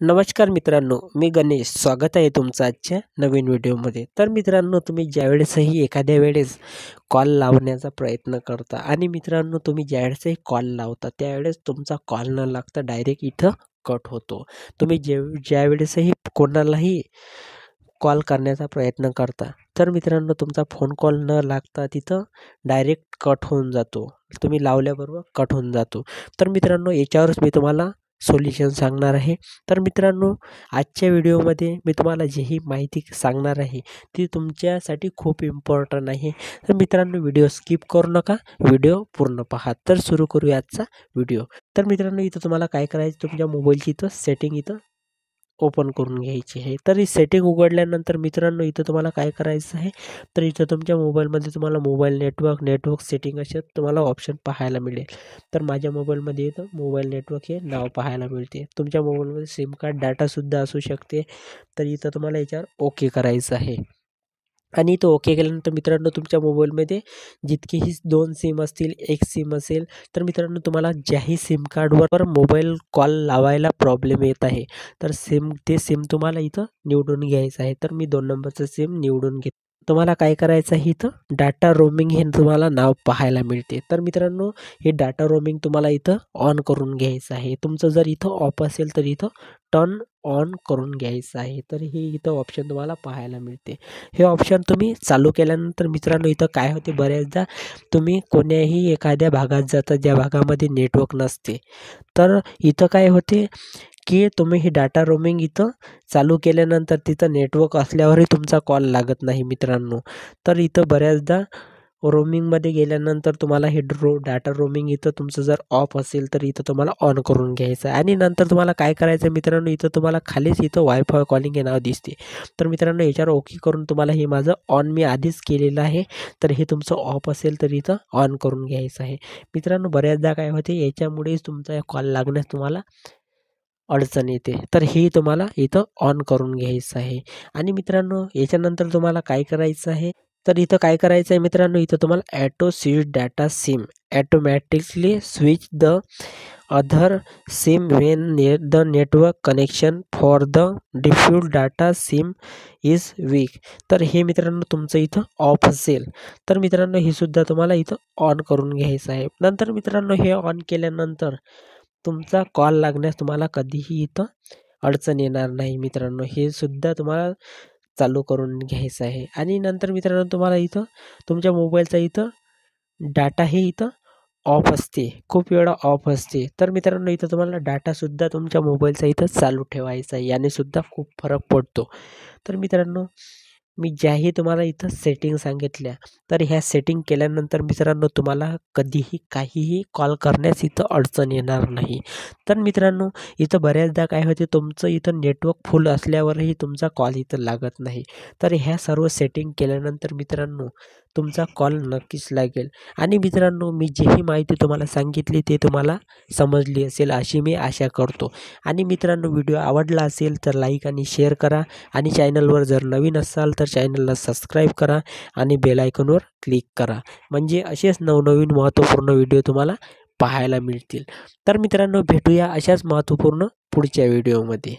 नमस्कार मित्रांनो, मी गणेश. स्वागत आहे तुमचं आजच्या नवीन व्हिडिओमध्ये. तर मित्रांनो, तुम्ही ज्यावेळेसही एखाद्या वेळेस कॉल लावण्याचा प्रयत्न करता आणि मित्रांनो तुम्ही ज्यावेळेसही कॉल लावता त्यावेळेस तुमचा कॉल न लागता डायरेक्ट इथं कट होतो. तुम्ही ज्यावेळेसही कोणालाही कॉल करण्याचा प्रयत्न करता तर मित्रांनो तुमचा फोन कॉल न लागता तिथं डायरेक्ट कट होऊन जातो. तुम्ही लावल्याबरोबर कट होऊन जातो. तर मित्रांनो याच्यावरच मी तुम्हाला सोल्युशन सांगणार आहे. तर मित्रांनो आजच्या व्हिडिओमध्ये मी तुम्हाला जी ही माहिती सांगणार आहे ती तुमच्यासाठी खूप इम्पॉर्टंट आहे. तर मित्रांनो व्हिडिओ स्किप करू नका, व्हिडिओ पूर्ण पहा. तर सुरू करूया आजचा व्हिडिओ. तर मित्रांनो इथं तुम्हाला काय करायचं, तुमच्या मोबाईलची इथं सेटिंग इथं ओपन करून घ्यायची आहे. तर ही सेटिंग उघडल्यानंतर मित्रांनो इथं तुम्हाला काय करायचं आहे, तर इथं तुमच्या मोबाईलमध्ये तुम्हाला मोबाईल नेटवर्क सेटिंग असे तुम्हाला ऑप्शन पाहायला मिळेल. तर माझ्या मोबाईलमध्ये इथं मोबाईल नेटवर्क हे नाव पाहायला मिळते. तुमच्या मोबाईलमध्ये सिम कार्ड डाटासुद्धा असू शकते. तर इथं तुम्हाला याच्यावर ओके करायचं आहे. आणि तो ओके केल्यानंतर मित्रांनो तुमच्या मोबाईलमध्ये जितकीही 2 सिम असतील, 1 सिम असेल, तर मित्रांनो तुम्हाला ज्याही सिम कार्डवर मोबाईल कॉल लावायला प्रॉब्लेम येत आहे, तर ते सिम तुम्हाला इथं निवडून घ्यायचं आहे. तर मी 2 नंबरचं सिम निवडून घेतो. तुम्हाला काय करायचं आहे, इथं डाटा रोमिंग हे तुम्हाला नाव पाहायला मिळते. तर मित्रांनो हे डाटा रोमिंग तुम्हाला इथं ऑन करून घ्यायचं आहे. तुमचं जर इथं ऑफ असेल तर इथं टर्न ऑन करून घ्यायचं आहे. तर हे इथं ऑप्शन तुम्हाला पाहायला मिळते. हे ऑप्शन तुम्ही चालू केल्यानंतर मित्रांनो इथं काय होते, बऱ्याचदा तुम्ही कोण्याही एखाद्या भागात जाता ज्या भागामध्ये नेटवर्क नसते, तर इथं काय होते की तुम्ही हे डाटा रोमिंग इथं चालू केल्यानंतर तिथं नेटवर्क असल्यावरही तुमचा कॉल लागत नाही मित्रांनो. तर इथं बऱ्याचदा रोमिंगमध्ये गेल्यानंतर तुम्हाला हे डाटा रोमिंग इथं तुमचं जर ऑफ असेल तर इथं तुम्हाला ऑन करून घ्यायचं आहे. आणि नंतर तुम्हाला काय करायचं आहे मित्रांनो, इथं तुम्हाला खालीच इथं वायफाय कॉलिंग हे नाव दिसते. तर मित्रांनो याच्यावर ओके करून तुम्हाला हे माझं ऑन मी आधीच केलेलं आहे. तर हे तुमचं ऑफ असेल तर इथं ऑन करून घ्यायचं आहे. मित्रांनो बऱ्याचदा काय होते, याच्यामुळेच तुमचा कॉल लागण्यास तुम्हाला अडचण येते. तर हे तुम्हाला इथं ऑन करून घ्यायचं आहे. आणि मित्रांनो याच्यानंतर तुम्हाला काय करायचं आहे, तर इथं काय करायचं आहे मित्रांनो, इथं तुम्हाला auto switch data SIM automatically switch the other SIM when the network connection for the default data SIM is weak. तर हे मित्रांनो तुमचं इथं ऑफ असेल तर मित्रांनो हे सुद्धा तुम्हाला इथं ऑन करून घ्यायचं आहे. नंतर मित्रांनो हे ऑन केल्यानंतर तुमचा कॉल लागण्यास तुम्हाला कधीही इथं अडचण येणार नाही मित्रांनो. हे सुद्धा तुम्हाला चालू करून घ्यायचं आहे. आणि नंतर मित्रांनो तुम्हाला इथं तुमच्या मोबाईलचा इथं डाटा हे इथं ऑफ असते, खूप वेळा ऑफ असते. तर मित्रांनो इथं तुम्हाला डाटासुद्धा तुमच्या मोबाईलचा इथं चालू ठेवायचा आहे. याने सुद्धा खूप फरक पडतो. तर मित्रांनो मी ज्याही तुम्हाला इथं सेटिंग सांगितल्या, तर ह्या सेटिंग केल्यानंतर मित्रांनो तुम्हाला कधीही काहीही कॉल करण्यास इथं अडचण येणार नाही. तर मित्रांनो इथं बऱ्याचदा काय होते, तुमचं इथं नेटवर्क फुल असल्यावरही तुमचा कॉल इथं लागत नाही. तर ह्या सर्व सेटिंग केल्यानंतर मित्रांनो तुमचा कॉल नक्कीच लागेल. आणि मित्रांनो मी जी ही माहिती तुम्हाला सांगितली ते तुम्हाला समजली असेल अशी मी आशा करतो. आणि मित्रांनो व्हिडिओ आवडला असेल तर लाईक आणि शेअर करा. आणि चॅनलवर जर नवीन असाल तर चॅनलला सबस्क्राईब करा आणि बेल आयकॉनवर क्लिक करा. म्हणजे असेच नवनवीन महत्त्वपूर्ण व्हिडिओ तुम्हाला पाहायला मिळतील. तर मित्रांनो भेटूया अशाच महत्त्वपूर्ण पुढच्या व्हिडिओमध्ये.